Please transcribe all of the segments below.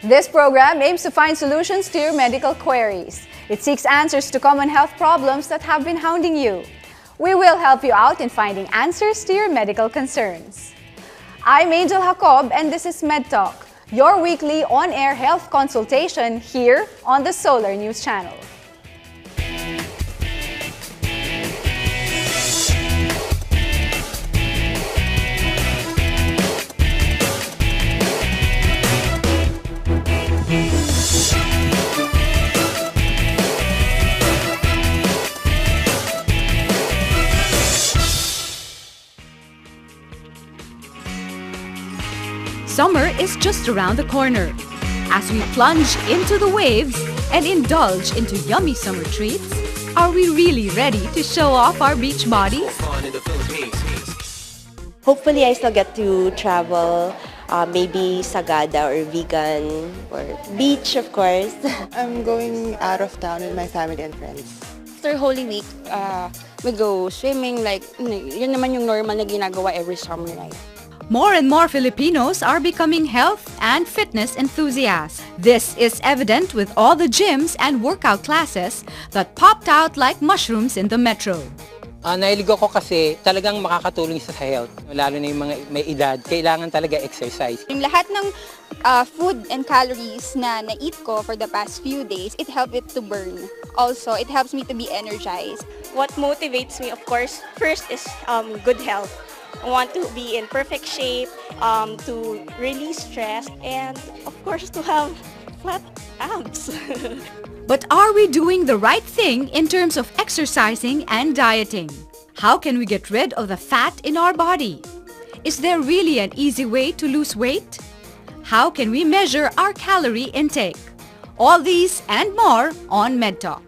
This program aims to find solutions to your medical queries. It seeks answers to common health problems that have been hounding you. We will help you out in finding answers to your medical concerns. I'm Angel Jacob and this is MedTalk, your weekly on-air health consultation here on the Solar News Channel. Summer is just around the corner. As we plunge into the waves and indulge into yummy summer treats, are we really ready to show off our beach bodies? Hopefully, I still get to travel, maybe Sagada or Vegan or beach, of course. I'm going out of town with my family and friends. After Holy Week, we go swimming, like, yun naman yung normal na ginagawa every summer, right? More and more Filipinos are becoming health and fitness enthusiasts. This is evident with all the gyms and workout classes that popped out like mushrooms in the metro. Nahilig ako kasi talagang makakatulong sa health. Lalo na yung mga may edad, kailangan talaga exercise. Yung lahat ng food and calories na na-eat ko for the past few days, it helped it to burn. Also, it helps me to be energized. What motivates me, of course, first is good health. I want to be in perfect shape, to release stress, and of course to have flat abs. But are we doing the right thing in terms of exercising and dieting? How can we get rid of the fat in our body? Is there really an easy way to lose weight? How can we measure our calorie intake? All these and more on MedTalk.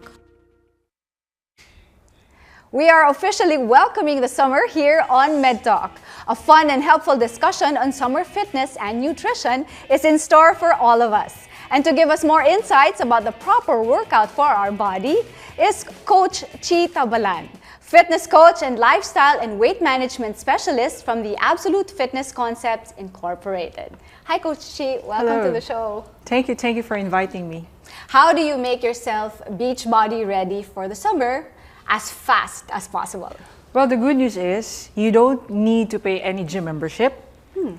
We are officially welcoming the summer here on MedTalk. A fun and helpful discussion on summer fitness and nutrition is in store for all of us. And to give us more insights about the proper workout for our body is Coach Chi Tabalan, fitness coach and lifestyle and weight management specialist from the Absolute Fitness Concepts Incorporated. Hi Coach Chi, welcome Hello. to the show. Thank you for inviting me. How do you make yourself beach body ready for the summer as fast as possible? Well, the good news is you don't need to pay any gym membership.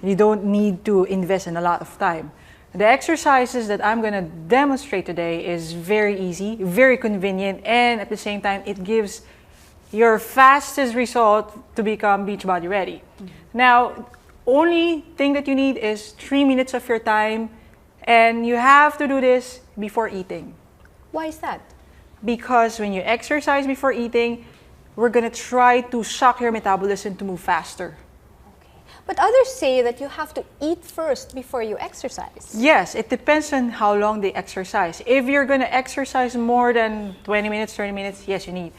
You don't need to invest in a lot of time. The exercises that I'm going to demonstrate today is very easy, very convenient, and at the same time, it gives your fastest result to become beach body ready. Now, only thing that you need is 3 minutes of your time, and you have to do this before eating. Why is that? Because when you exercise before eating, we're gonna try to shock your metabolism to move faster. Okay. But others say that you have to eat first before you exercise. Yes, it depends on how long they exercise. If you're gonna exercise more than 20 minutes, 30 minutes, yes, you need.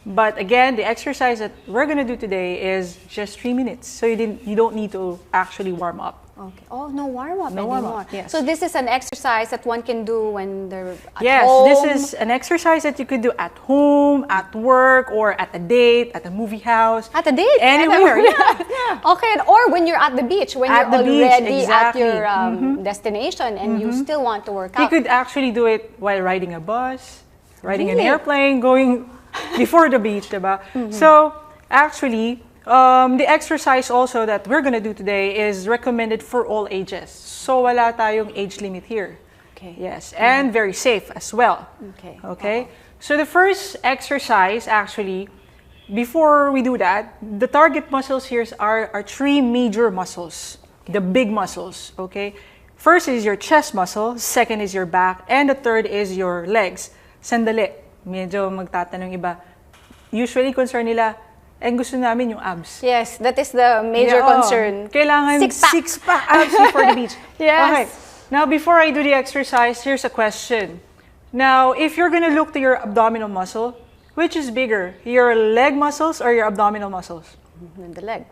But again, the exercise that we're gonna do today is just 3 minutes. So you don't need to actually warm up. Okay. Oh, no warm-up No anymore. warm-up, yes. So this is an exercise that one can do when they're at Yes, home? this is an exercise that you could do at home, at work, or at a date, at a movie house. At a date? Anywhere, yeah. Okay, or when you're at the beach, when At you're the beach, already exactly. at your destination and you still want to work You out. could actually do it while riding a bus, riding an Really? airplane, going before the beach, diba? So actually, the exercise also that we're gonna do today is recommended for all ages. So wala tayong age limit here. Okay. Yes, and very safe as well. Okay. Okay. So the first exercise actually, before we do that, the target muscles here are three major muscles, the big muscles. Okay. First is your chest muscle, second is your back, and the third is your legs. Sandali. Medyo magtatanong iba. Usually concern nila, gusto namin yung abs. Yes, that is the major concern. Kailangan six-pack abs before the beach. Yes. Okay. Now, before I do the exercise, here's a question. Now, if you're gonna look to your abdominal muscle, which is bigger, your leg muscles or your abdominal muscles? The leg.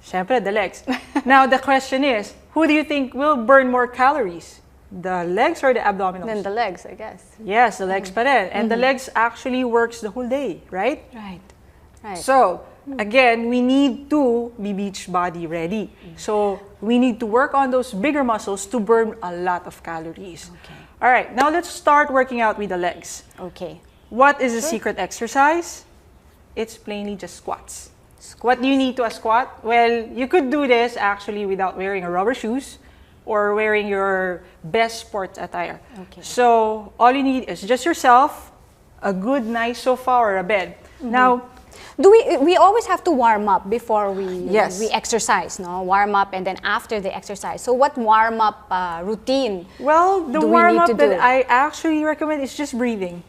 Siyempre, the legs. Now, the question is, who do you think will burn more calories? The legs or the abdominals? Then the legs, I guess. Yes, the legs pa rin. And the legs actually works the whole day, right? Right. Right. So, again, we need to be beach body ready. So we need to work on those bigger muscles to burn a lot of calories. Okay. All right, now let's start working out with the legs. Okay. What is the secret exercise? It's plainly just squats. What do you need to squat? Well, you could do this actually without wearing a rubber shoes or wearing your best sports attire. Okay. So all you need is just yourself, a good nice sofa or a bed. Now, Do we always have to warm up before we Yes. we exercise, no? Warm up and then after the exercise. So what warm up routine? well, the do we warm need up to that do? I actually recommend is just breathing.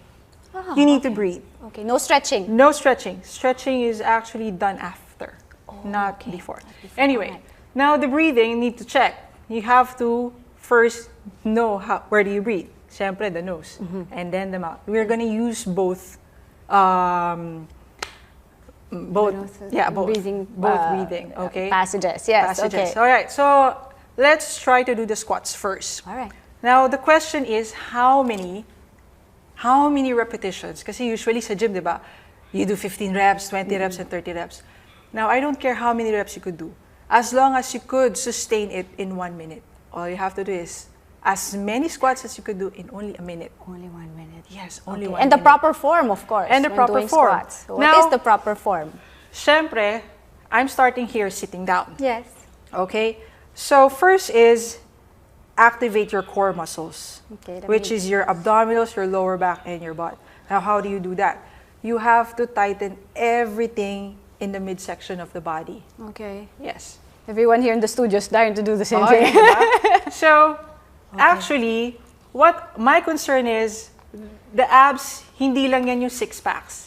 You need to breathe. Okay, no stretching. No stretching. Stretching is actually done after, not before. Anyway, Alright. now the breathing, you need to check. You have to first know where do you breathe. Siyempre, the nose. And then the mouth. We're going to use both, both breathing, breathing, okay? Passages. Yes. Passages. Okay. All right, so let's try to do the squats first. All right. Now, the question is how many repetitions? Kasi usually sa gym, di ba? You do 15 reps, 20 reps, and 30 reps. Now, I don't care how many reps you could do. As long as you could sustain it in 1 minute. All you have to do is as many squats as you could do in only a minute. Only 1 minute. Yes, only Okay. 1 And the minute. proper form, of course. And the when proper doing form. Squats. So Now- what is the proper form? Siyempre, I'm starting here sitting down. Yes. Okay? So first is activate your core muscles, Okay, that which means- is your abdominals, your lower back, and your butt. Now, how do you do that? You have to tighten everything in the midsection of the body. Okay. Yes. Everyone here in the studio is dying to do the same Oh, thing. diba? So, actually, what my concern is, the abs, hindi lang yan yung six packs.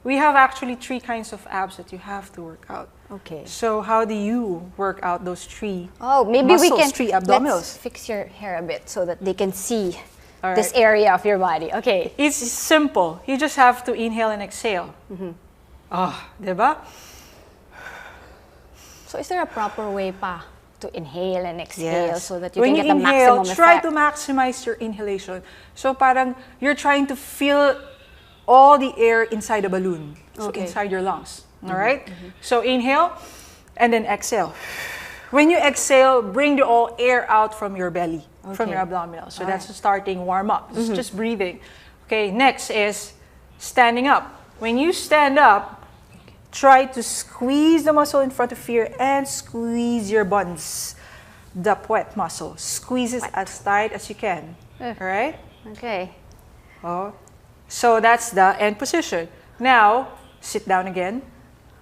We have actually 3 kinds of abs that you have to work out. Okay. So how do you work out those 3 Oh, maybe we muscles, can 3 abdominals? Let's fix your hair a bit so that they can see All this right. area of your body. Okay. It's simple. You just have to inhale and exhale. Diba? So is there a proper way pa to inhale and exhale so that you when can you get the inhale, maximum try effect? to maximize your inhalation. So parang you're trying to feel all the air inside the balloon. So Okay. inside your lungs. All right? So inhale and then exhale. When you exhale, bring the all air out from your belly, from Okay. your abdominal. So that's the starting warm up. It's just breathing. Okay, next is standing up. When you stand up, try to squeeze the muscle in front of you and squeeze your buns. The puet muscle. Squeeze it as tight as you can. All right? Okay. Oh. So that's the end position. Now, sit down again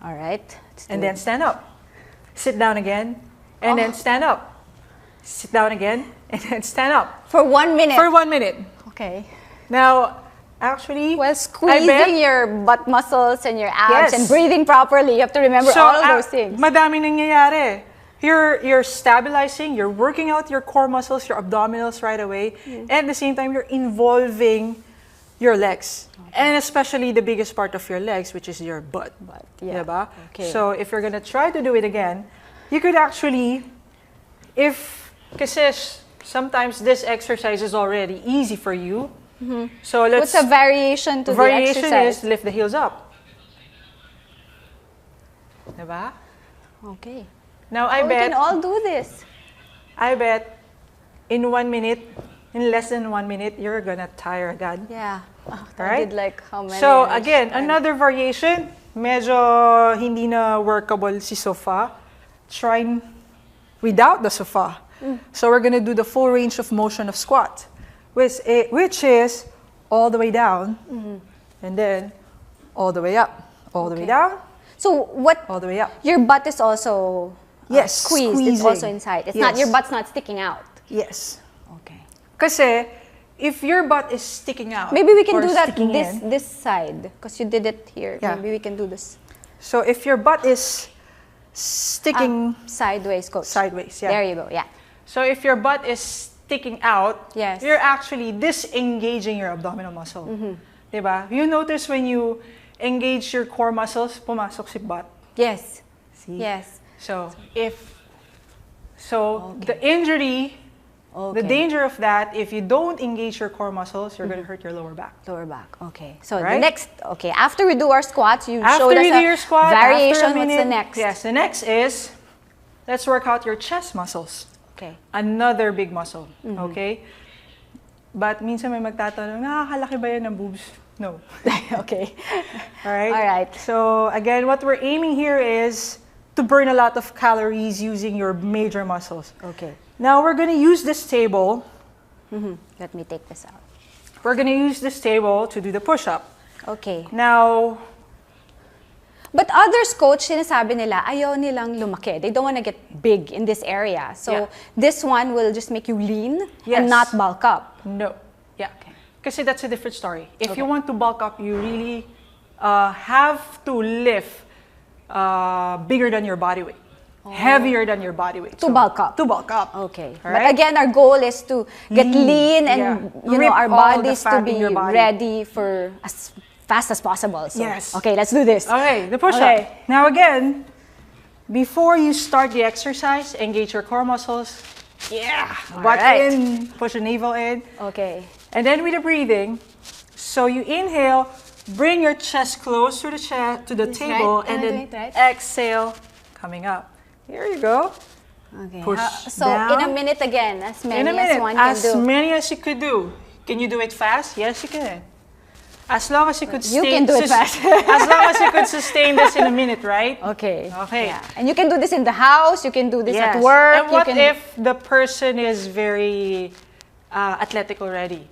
All right. Let's do and it. then stand up. Sit down again and then stand up. Sit down again and then stand up. For 1 minute. For 1 minute. Okay. Now, actually, Well, I bet- squeezing your butt muscles and your abs Yes. and breathing properly. You have to remember all of those things. Madaming nangyayari. You're stabilizing, you're working out your core muscles, your abdominals right away, and at the same time, you're involving your legs. And especially the biggest part of your legs, which is your butt. yeah. Diba? Okay. So if you're gonna try to do it again, you could actually, kasi sometimes this exercise is already easy for you. So let's, What's a variation to the variation exercise? is lift the heels up. Diba? Okay. Now I We bet can all do this. in 1 minute, in less than 1 minute, you're gonna tire agad. Yeah. Oh, I Right? did like how many? So minutes? again, another variation, medyo hindi na workable si sofa. Try without the sofa. So we're gonna do the full range of motion of squat, which is all the way down, and then all the way up, all the way Okay. down, So what? all the way up. Your butt is also Yes, squeezed. It's squeezing. also inside. It's not Yes. your butt's not sticking out. Yes. Okay. Kasi if your butt is sticking out, Maybe we can or do that sticking in, this side because you did it here. Yeah. Maybe we can do this so if your butt is sticking sideways, coach. sideways, yeah. There you go. Yeah. So if your butt is sticking out, Yes. you're actually disengaging your abdominal muscle. Diba? You notice when you engage your core muscles, pumasok si butt. Yes. See? Yes. So the injury The danger of that, if you don't engage your core muscles, you're going to hurt your lower back. Lower back. Okay. So Right? the next, after we do our squats, you After showed us you do your squat, variation. after a What's the minute, next? Yes, the next is, let's work out your chest muscles. Okay. Another big muscle. Okay? But minsan may magtatanong, nakakalaki ba yan ng boobs? No. Okay. All right? All right. So again, what we're aiming here is to burn a lot of calories using your major muscles. Okay. Now we're going to use this table. Let me take this out. We're going to use this table to do the push-up. Okay. Now, But others, coach, sinasabi nila, ayaw nilang lumaki. They don't want to get big in this area. So this one will just make you lean and not bulk up. no. Yeah. Kasi that's a different story. If you want to bulk up, you really have to lift bigger than your body weight. Heavier than your body weight. To bulk up. To bulk up. Okay. All But right? again, our goal is to get lean and you know Rip our all the bodies fat to be in your body. ready for as fast as possible. So, Yes. Okay, let's do this. Okay, the push-up. Okay. Now again, before you start the exercise, engage your core muscles. Yeah. Butt right. in, push the navel in. Okay. And then with the breathing, so you inhale, bring your chest close to the table, right? and Am I then doing it right? exhale, coming up. Here you go. Okay. Push So down. in a minute again, as many In a minute, as one can as do. many as you could do. Can you do it fast? Yes, you can. As long as you could You can do it fast. as long as you could sustain this in a minute, right? Okay. Okay. Yeah. And you can do this in the house. You can do this Yes. at work. And what you can if the person is very athletic already?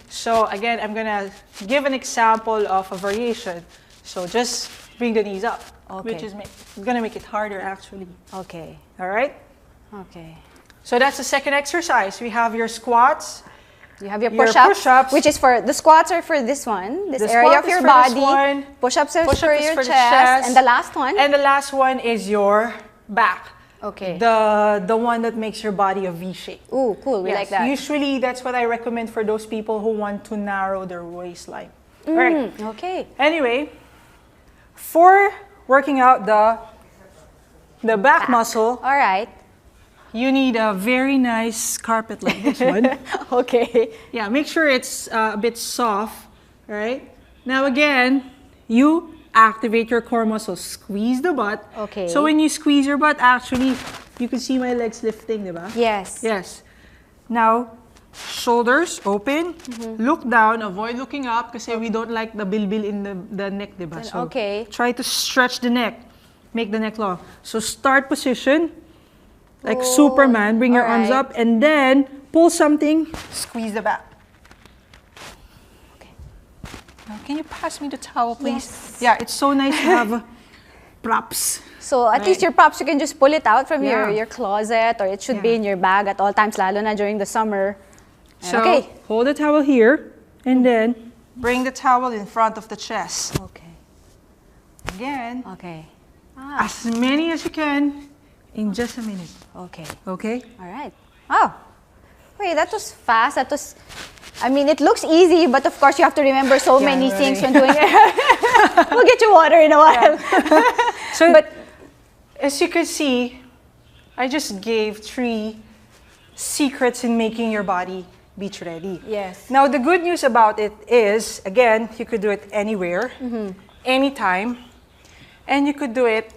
So again, I'm gonna give an example of a variation. So just bring the knees up, which is gonna make it harder actually. Okay. All right. Okay. So that's the second exercise. We have your squats. You have your Your push-ups, push-ups. which is for the squats are for this one, this The area squat of is your for this body. one. Push-ups is Push-up for is your for the chest, and the last one. And the last one is your back. Okay. The one that makes your body a V shape. Ooh, cool. We like that. Usually that's what I recommend for those people who want to narrow their waistline. All right. Okay. Anyway, for working out the back muscle, All right. you need a very nice carpet like this one. Okay. Yeah, make sure it's a bit soft, right? Now again, you activate your core muscles. Squeeze the butt. Okay. So when you squeeze your butt, actually, you can see my legs lifting, diba? Yes. Yes. Now, shoulders open. Look down. Avoid looking up kasi we don't like the bilbil in the neck, diba? So okay. try to stretch the neck. Make the neck long. So start position. Like Superman, bring your arms alright. up and then pull something, squeeze the back. Okay. Now, can you pass me the towel, please? Yes. Yeah, it's so nice to have props. So at least your props, you can just pull it out from Yeah. your closet, or it should be in your bag at all times, lalo na during the summer. And So okay. hold the towel here and then bring the towel in front of the chest. Okay. Again, Okay. as many as you can in just a minute. Okay. Okay? All right. Oh. Wait, that was fast. That was, I mean, it looks easy, but of course you have to remember so many things when doing it. We'll get you water in a while. So, But as you can see, I just gave 3 secrets in making your body beach ready. yes. Now, the good news about it is, again, you could do it anywhere, anytime, and you could do it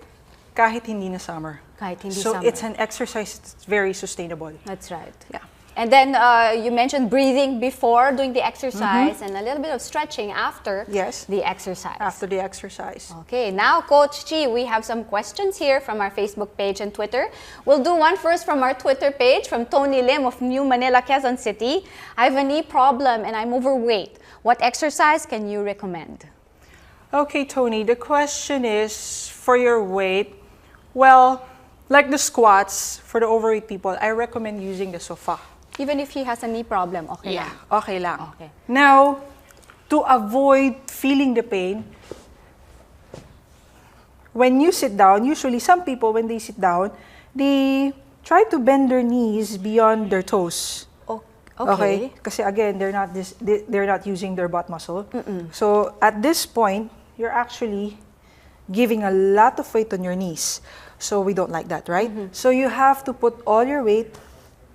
kahit hindi na summer. Kahit hindi So summer. it's an exercise that's very sustainable. That's right. Yeah. And then you mentioned breathing before doing the exercise and a little bit of stretching after Yes. the exercise. After the exercise. Okay, now Coach Chi, we have some questions here from our Facebook page and Twitter. We'll do one first from our Twitter page from Tony Lim of New Manila, Quezon City. I have a knee problem and I'm overweight. What exercise can you recommend? Okay, Tony, the question is for your weight. Well, like the squats, for the overweight people, I recommend using the sofa. Even if he has a knee problem, okay lang. Okay lang. Okay. Now, to avoid feeling the pain, when you sit down, usually some people, when they sit down, they try to bend their knees beyond their toes. Okay. Kasi again, they're not using their butt muscle. So at this point, you're actually giving a lot of weight on your knees. So we don't like that, right? So you have to put all your weight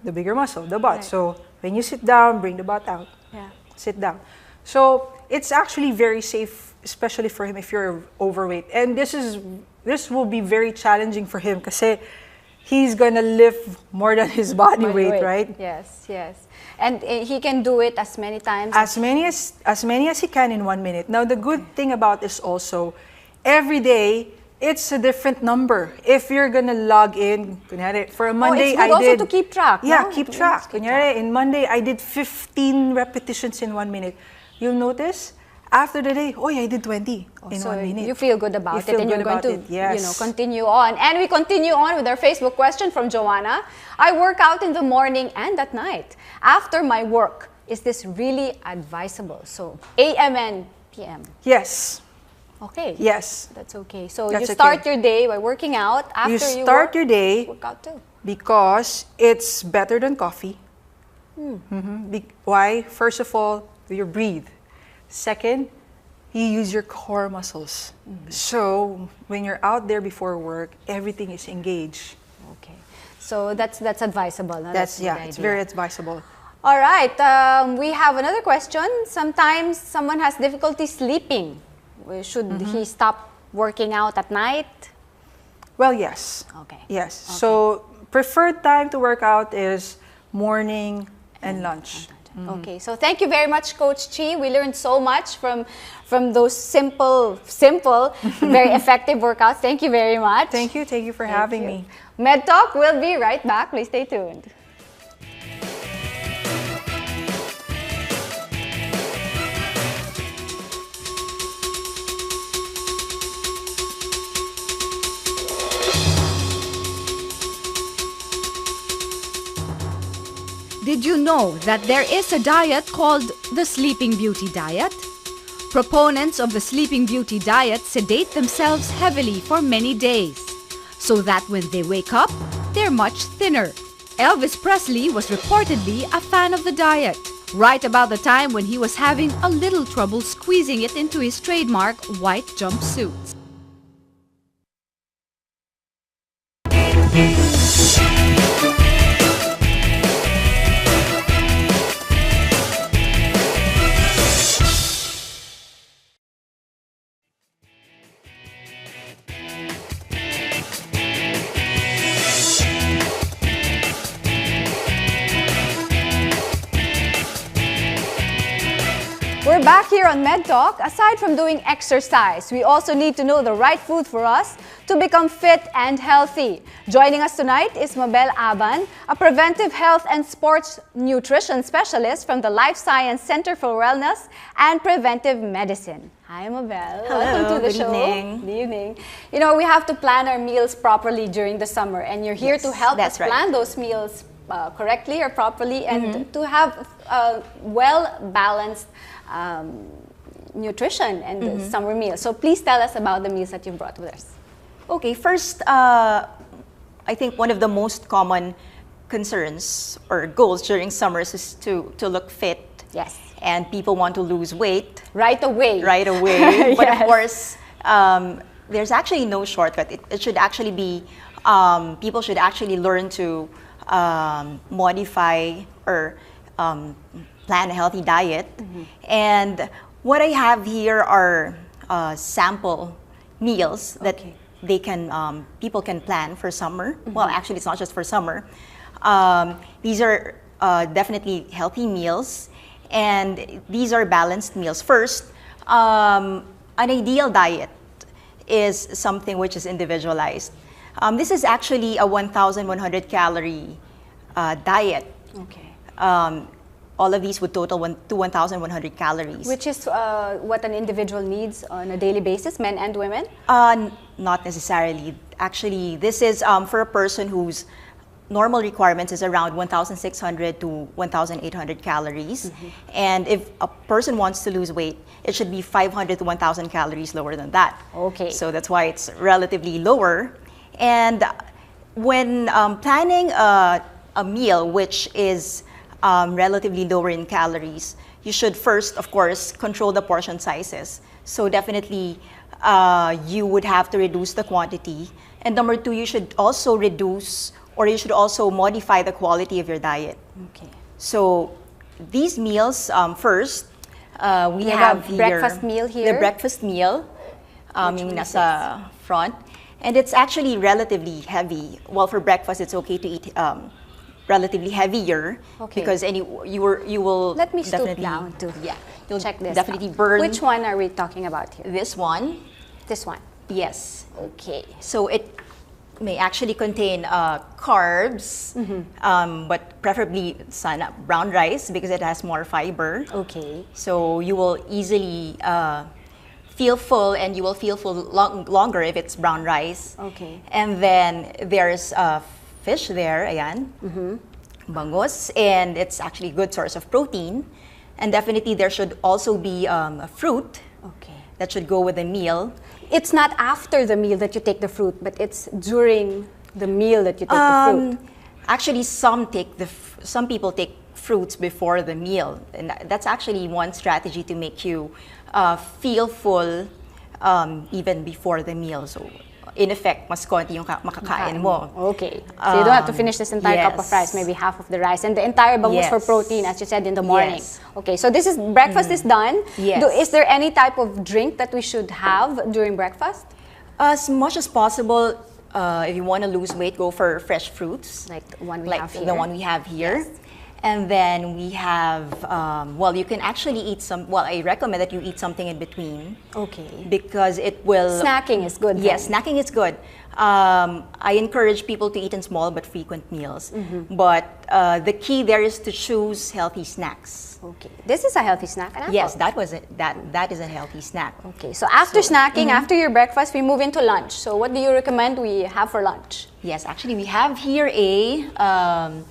the bigger muscle, the butt. So when you sit down, bring the butt out. Yeah. Sit down. So it's actually very safe, especially for him if you're overweight. And this will be very challenging for him because he's gonna lift more than his body weight, right? Yes, yes. And he can do it as many times. As many as he can in 1 minute. Now the good thing about this also, every day it's a different number. If you're gonna log in, kunyari, for a Monday it's good I also did. to keep track. Yeah, no? keep track. Kunyari, in Monday I did 15 repetitions in 1 minute. You'll notice after the day, I did 20 in so 1 minute. you feel good about it, and you're going to yes. continue on. And we continue on with our Facebook question from Joanna. I work out in the morning and at night. After my work, is this really advisable? So AM and PM. Yes. Okay. Yes. That's okay. So That's you start okay. your day by working out. After You you start work, your day work out too. because it's better than coffee. Why? First of all, you breathe. Second, you use your core muscles. So when you're out there before work, everything is engaged. Okay. So that's advisable. No? That's a good it's idea. very advisable. All right. We have another question. Sometimes someone has difficulty sleeping. Should he stop working out at night? Well, yes. Okay. Yes. Okay. So preferred time to work out is morning and lunch. Okay, so thank you very much, Coach Chi. We learned so much from those simple, very effective workouts. Thank you very much. Thank you for having me. MedTalk will be right back. Please stay tuned. Did you know that there is a diet called the Sleeping Beauty diet? Proponents of the Sleeping Beauty diet sedate themselves heavily for many days, so that when they wake up, they're much thinner. Elvis Presley was reportedly a fan of the diet, right about the time when he was having a little trouble squeezing it into his trademark white jumpsuit. We're back here on MedTalk. Aside from doing exercise, we also need to know the right food for us to become fit and healthy. Joining us tonight is Mabel Aban, a preventive health and sports nutrition specialist from the Life Science Center for Wellness and Preventive Medicine. Hi, Mabel. Hello. Welcome to the Good show. evening. Good evening. You know, we have to plan our meals properly during the summer, and you're here to help us plan those meals correctly or properly, and to have well-balanced nutrition and the summer meal. So please tell us about the meals that you brought with us. Okay, first, I think one of the most common concerns or goals during summers is to look fit. Yes. And people want to lose weight. Right away. Right away. But Yes. of course, there's actually no shortcut. It should actually be, people should actually learn to modify or plan a healthy diet. And what I have here are sample meals that they can people can plan for summer. Well, actually, it's not just for summer. These are definitely healthy meals, and these are balanced meals. First, an ideal diet is something which is individualized. This is actually a 1,100 calorie diet. Okay. All of these would total to 1,100 calories. Which is what an individual needs on a daily basis, men and women? Not necessarily. Actually, this is for a person whose normal requirements is around 1,600 to 1,800 calories. And if a person wants to lose weight, it should be 500 to 1,000 calories lower than that. Okay. So that's why it's relatively lower. And when planning a meal which is relatively lower in calories, you should first, of course, control the portion sizes. So definitely, you would have to reduce the quantity. And number two, you should also reduce or you should also modify the quality of your diet. Okay. So these meals, first, we have have a breakfast meal here. The breakfast meal, yung nasa front. And it's actually relatively heavy. Well, for breakfast, it's okay to eat relatively heavier, because you will Let me stoop definitely, down to you'll check this definitely out. burn. Which one are we talking about here? This one. This one. Yes. Okay. So it may actually contain carbs, but preferably brown rice because it has more fiber. Okay. So you will easily feel full, and you will feel full longer if it's brown rice. Okay. And then there's fish there, ayan, bangus, and it's actually a good source of protein. And definitely there should also be a fruit that should go with the meal. It's not after the meal that you take the fruit, but it's during the meal that you take the fruit. Actually, some people take fruits before the meal, and that's actually one strategy to make you feel full even before the meal. So, in effect, mas konti yung makakain mo. Okay. So you don't have to finish this entire cup of rice, maybe half of the rice, and the entire bangus for protein, as you said, in the morning. Yes. Okay, so this is breakfast is done. Yes. Is there any type of drink that we should have during breakfast? As much as possible, if you want to lose weight, go for fresh fruits. Like the one we like have here. the one we have here. Yes. And then we have, well, you can actually eat I recommend that you eat something in between. Okay. Because it will... Snacking is good. Yes, snacking is good. I encourage people to eat in small but frequent meals. But the key there is to choose healthy snacks. Okay. This is a healthy snack, an apple. Yes, that is a healthy snack. Okay, so after snacking, after your breakfast, we move into lunch. So what do you recommend we have for lunch? Yes, actually we have here a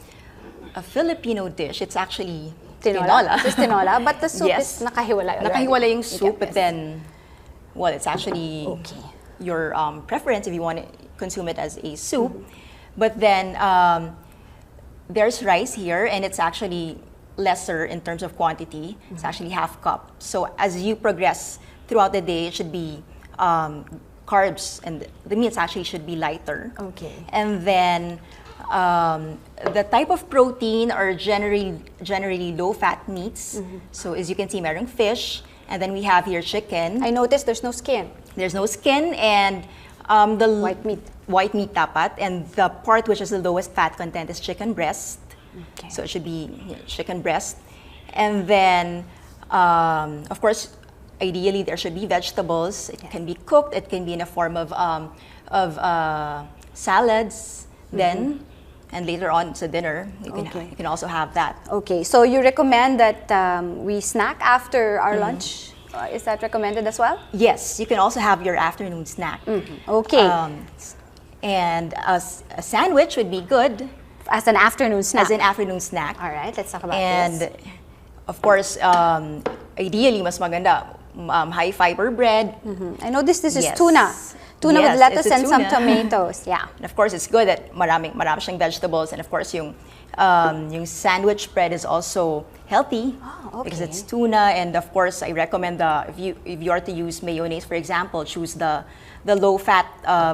Filipino dish. It's actually tinola. It's tinola, but the soup Yes. is nakahiwalay already. Nakahiwalay yung soup, but then, well, it's actually your preference if you want to consume it as a soup. But then there's rice here, and it's actually lesser in terms of quantity. It's actually half cup. So as you progress throughout the day, it should be carbs, and the meals actually should be lighter. Okay. And then the type of protein are generally low-fat meats. So as you can see, merong fish, and then we have here chicken. I noticed there's no skin. There's no skin, and the White meat. White meat dapat, and the part which is the lowest fat content is chicken breast. Okay. So it should be chicken breast, and then of course, ideally there should be vegetables. It can be cooked. It can be in a form of salads. Then. And later on, it's a dinner. You can also have that. Okay, so you recommend that we snack after our lunch? Is that recommended as well? Yes, you can also have your afternoon snack. Okay. And a sandwich would be good. As an afternoon snack? As an afternoon snack. All right, let's talk about this. And of course, ideally, mas maganda, high fiber bread. I know this is tuna. Tuna with lettuce and some tomatoes. Yeah. And of course, it's good that marami siyang vegetables, and of course, yung sandwich bread is also healthy because it's tuna. And of course, I recommend if you are to use mayonnaise, for example, choose the low-fat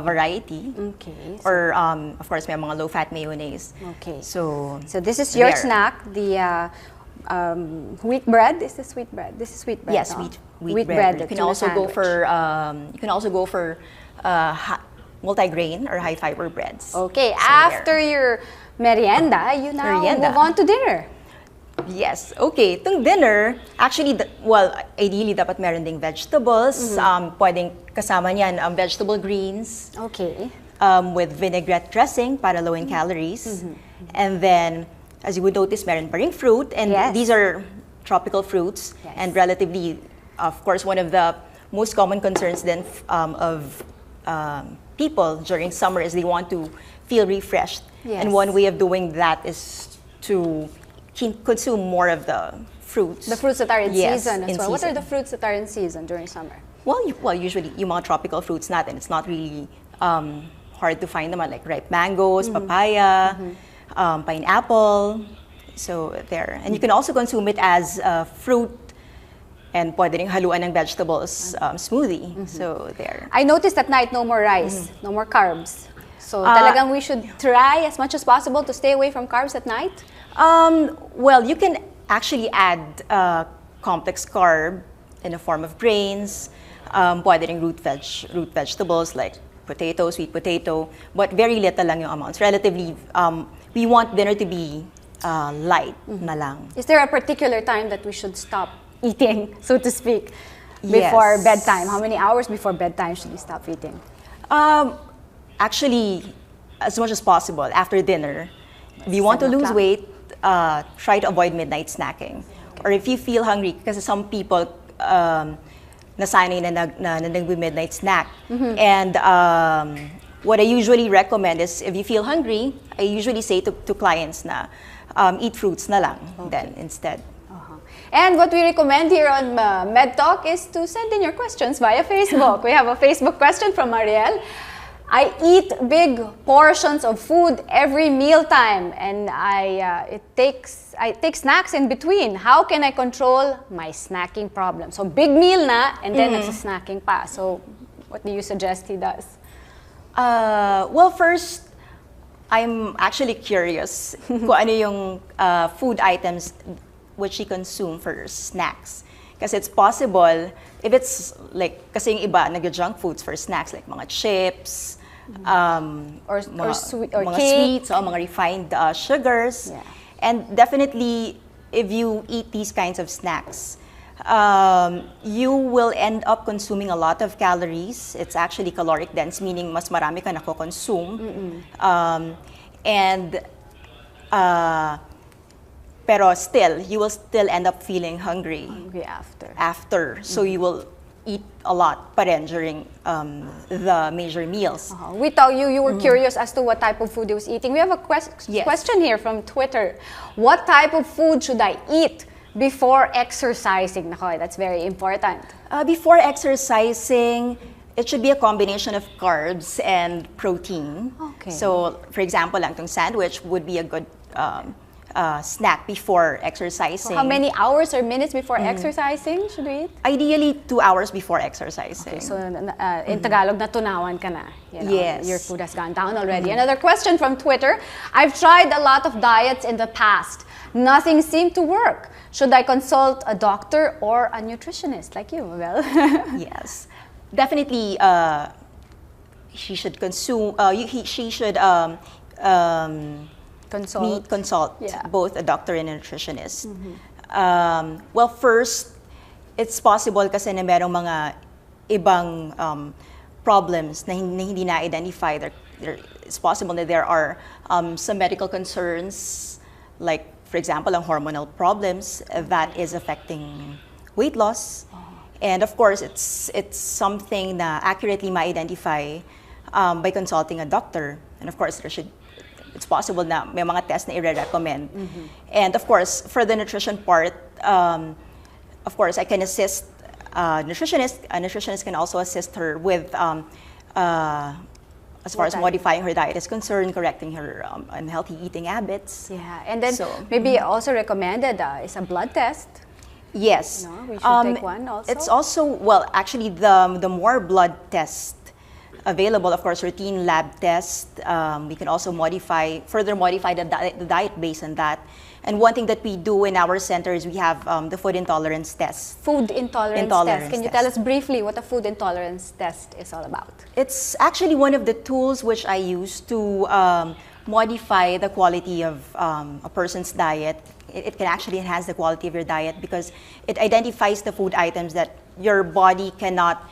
variety. Okay. Or of course, may mga low-fat mayonnaise. Okay. So this is your snack, the wheat bread. Is this wheat bread? This is wheat bread. Yes, wheat bread. You can also go for multigrain or high fiber breads. Okay, so after your merienda, you now move on to dinner. Yes, okay. Itong dinner, actually, ideally dapat meron ding vegetables. Pwedeng kasama niyan vegetable greens. Okay. With vinaigrette dressing para low in calories. And then, as you would notice, meron pa ring fruit. And these are tropical fruits. And relatively, of course, one of the most common concerns then of people during summer is they want to feel refreshed. And one way of doing that is to consume more of the fruits. The fruits that are in season as well. What are the fruits that are in season during summer? Well, usually yung mga tropical fruits natin, it's not really hard to find them, like ripe mangoes, papaya, pineapple. So there. And you can also consume it as fruit, and pwede rin haluan ng vegetables smoothie. So there. I noticed at night no more rice, no more carbs. So talagang we should try as much as possible to stay away from carbs at night? Well, you can actually add complex carb in the form of grains, pwede ring root vegetables like potato, sweet potato, but very little lang yung amounts. Relatively, we want dinner to be light na lang. Is there a particular time that we should stop eating, so to speak, before bedtime? How many hours before bedtime should we stop eating? Actually, as much as possible after dinner. If you want to lose weight, try to avoid midnight snacking. Or if you feel hungry, because some people nasanay na nag-midnight snack. And what I usually recommend is if you feel hungry, I usually say to clients na eat fruits na lang then instead. And what we recommend here on MedTalk is to send in your questions via Facebook. We have a Facebook question from Mariel. I eat big portions of food every mealtime, and I take snacks in between. How can I control my snacking problem? So big meal na, and then snacking pa. So what do you suggest he does? Well, first, I'm actually curious kung ano yung food items which you consume for snacks. Because it's possible, if it's like, kasi yung iba, nag-junk foods for snacks, like mga chips, or mga cake. sweets, or mga refined sugars. Yeah. And definitely, if you eat these kinds of snacks, you will end up consuming a lot of calories. It's actually caloric dense, meaning mas marami ka nako-consume. Pero still, you will still end up feeling hungry after. So you will eat a lot pa rin during the major meals. We thought you were curious as to what type of food he was eating. We have a question here from Twitter. What type of food should I eat before exercising? Nako, that's very important. Before exercising, it should be a combination of carbs and protein. Okay. So, for example, lang tong sandwich would be a good snack before exercising. So how many hours or minutes before exercising should we eat? Ideally, 2 hours before exercising. Okay, so in Tagalog, natunawan ka na. You know, yes. Your food has gone down already. Another question from Twitter. I've tried a lot of diets in the past. Nothing seemed to work. Should I consult a doctor or a nutritionist like you, Mabel? Yes. Definitely, she should consume, she should consult both a doctor and a nutritionist. Well, first, it's possible kasi na merong mga ibang problems na hindi na-identify. It's possible that there are some medical concerns, like, for example, ang hormonal problems that is affecting weight loss. And of course, it's something na accurately ma-identify by consulting a doctor. And of course, it's possible na may mga tests na i-recommend. And of course, for the nutrition part, of course, I can assist a nutritionist. A nutritionist can also assist her with, as far as modifying her diet is concerned, correcting her unhealthy eating habits. Yeah, and then maybe also recommended is a blood test. Yes. No, we should take one also. It's also, well, actually, the more blood tests available, of course, routine lab tests. We can also further modify the diet based on that. And one thing that we do in our center is we have the food intolerance test. Food intolerance test. Can you tell us briefly what a food intolerance test is all about? It's actually one of the tools which I use to modify the quality of a person's diet. It can actually enhance the quality of your diet because it identifies the food items that your body cannot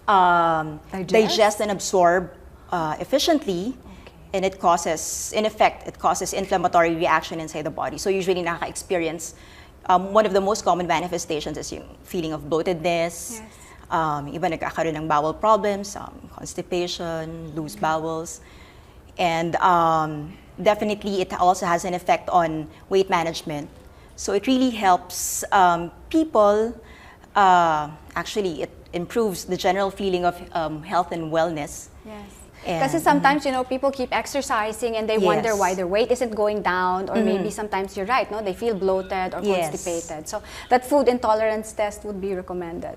digest and absorb efficiently, and it causes, in effect, inflammatory reaction inside the body. So usually nakaka-experience, one of the most common manifestations is yung feeling of bloatedness, iba nagkakaroon ng bowel problems, constipation, loose bowels, and definitely it also has an effect on weight management. So it really helps people, actually it improves the general feeling of health and wellness. Yes. Because sometimes, people keep exercising and they wonder why their weight isn't going down, or maybe sometimes you're right, no, they feel bloated or constipated. So that food intolerance test would be recommended.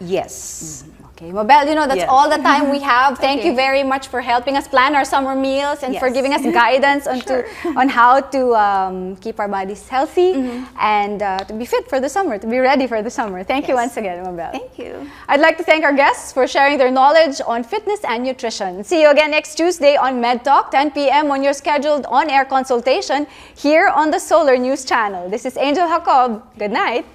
Yes. Okay, Mabel, you know, that's Yeah. all the time we have. Thank you Okay. very much for helping us plan our summer meals and for Yes. giving us guidance on how to keep our bodies healthy and to be fit for the summer, to be ready for the summer. Thank you Yes. once again, Mabel. Thank you. I'd like to thank our guests for sharing their knowledge on fitness and nutrition. See you again next Tuesday on MedTalk, 10 p.m. on your scheduled on-air consultation here on the Solar News Channel. This is Angel Jacob. Good night.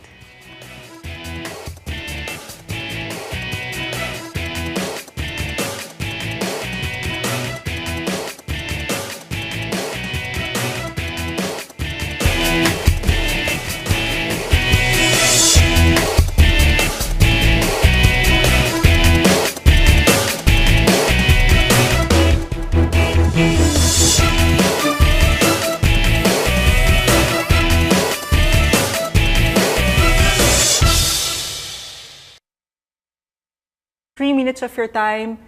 Minutes of your time,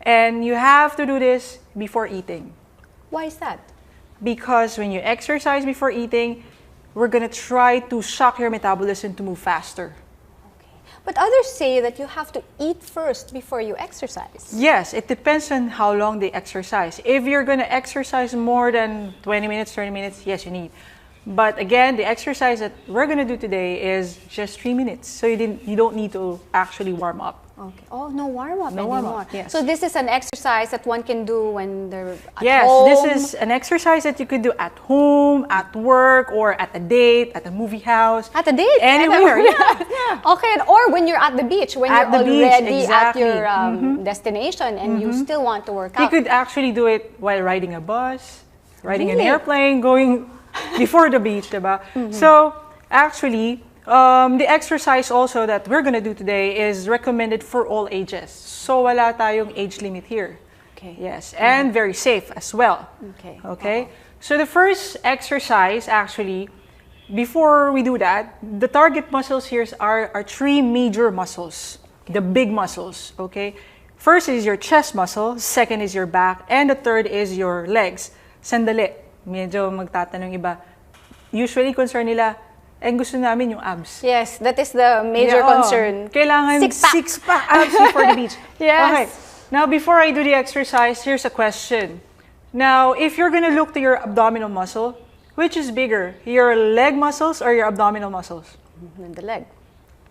and you have to do this before eating. Why is that? Because when you exercise before eating, we're gonna try to shock your metabolism to move faster. But others say that you have to eat first before you exercise. Yes, it depends on how long they exercise. If you're gonna exercise more than 20 minutes, 30 minutes, yes, you need. But again, the exercise that we're gonna do today is just 3 minutes. So you don't need to actually warm up. Okay. Oh, no warm-up No anymore. warm-up, yes. So this is an exercise that one can do when they're at Yes, home. this is an exercise that you could do at home, at work, or at a date, at a movie house. At a date? Anywhere, yeah. Okay, or when you're at the beach, when At you're the beach, already exactly. at your destination and you still want to work You out. could actually do it while riding a bus, riding an Really? airplane, going before the beach, diba? So actually, the exercise also that we're gonna do today is recommended for all ages. So wala tayong age limit here. Okay. Yes, and very safe as well. Okay. Okay. So the first exercise, actually, before we do that, the target muscles here are three major muscles, the big muscles. Okay. First is your chest muscle, second is your back, and the third is your legs. Sandali. Medyo magtatanong iba. Usually concern nila, gusto namin yung abs. Yes, that is the major Yeah, oo. concern. Kailangan Six-pack. six-pack abs before the beach. Yes. Okay. Now, before I do the exercise, here's a question. Now, if you're gonna look to your abdominal muscle, which is bigger, your leg muscles or your abdominal muscles? The leg.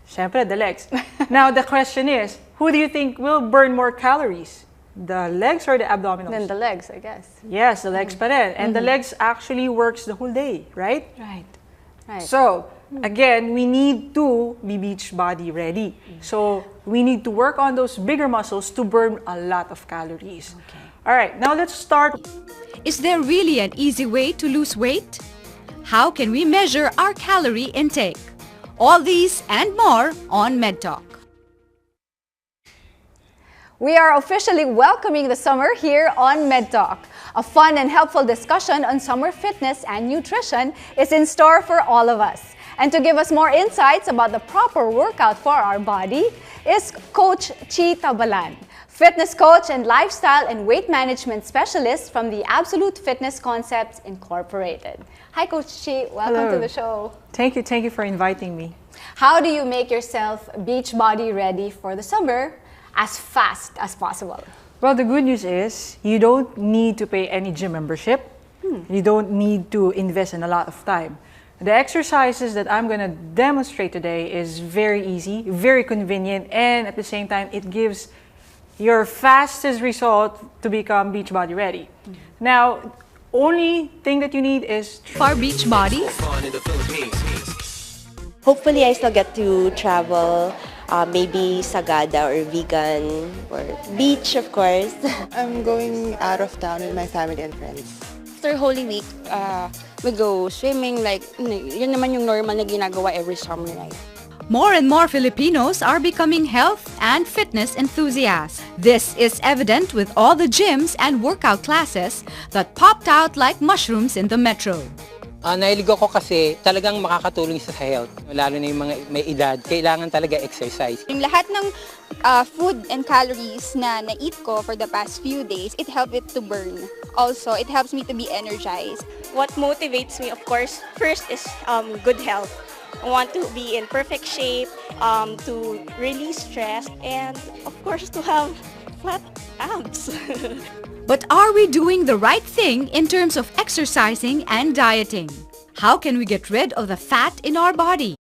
Siyempre, the legs. Now, the question is, who do you think will burn more calories? The legs or the abdominals? Then the legs, I guess. Yes, the legs pa rin. And the legs actually works the whole day, right? Right. Right. So, again, we need to be beach body ready. So, we need to work on those bigger muscles to burn a lot of calories. Okay. All right, now let's start. Is there really an easy way to lose weight? How can we measure our calorie intake? All these and more on MedTalk. We are officially welcoming the summer here on MedTalk. A fun and helpful discussion on summer fitness and nutrition is in store for all of us. And to give us more insights about the proper workout for our body is Coach Chi Tabalan, fitness coach and lifestyle and weight management specialist from the Absolute Fitness Concepts Incorporated. Hi, Coach Chi. Welcome Hello. to the show. Thank you for inviting me. How do you make yourself beach body ready for the summer as fast as possible? Well, the good news is you don't need to pay any gym membership. You don't need to invest in a lot of time. The exercises that I'm going to demonstrate today is very easy, very convenient, and at the same time, it gives your fastest result to become beach body ready. Now, only thing that you need is For beach bodies, Hopefully, I still get to travel, maybe Sagada or Vegan or beach, of course. I'm going out of town with my family and friends. After Holy Week, we go swimming, like, yun naman yung normal na ginagawa every summer, right? more and more Filipinos are becoming health and fitness enthusiasts. This is evident with all the gyms and workout classes that popped out like mushrooms in the metro. Nahilig ako kasi talagang makakatulong sa health. Lalo na yung mga may edad, kailangan talaga exercise. Yung lahat ng food and calories na na-eat ko for the past few days, it helped it to burn. Also, it helps me to be energized. What motivates me, of course, first is good health. I want to be in perfect shape, to release stress, and of course to have flat abs. But are we doing the right thing in terms of exercising and dieting? How can we get rid of the fat in our body?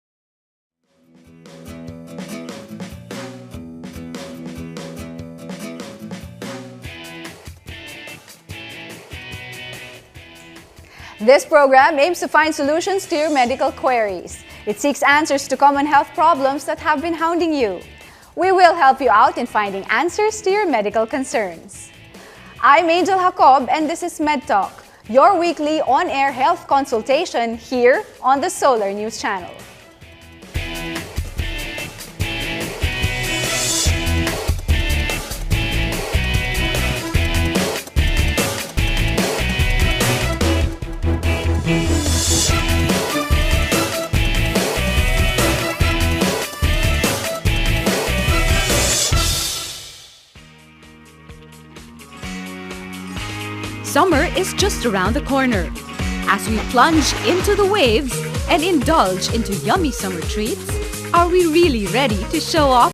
This program aims to find solutions to your medical queries. It seeks answers to common health problems that have been hounding you. We will help you out in finding answers to your medical concerns. I'm Angel Jacob, and this is MedTalk, your weekly on-air health consultation here on the Solar News Channel. Summer is just around the corner. As we plunge into the waves and indulge into yummy summer treats, are we really ready to show off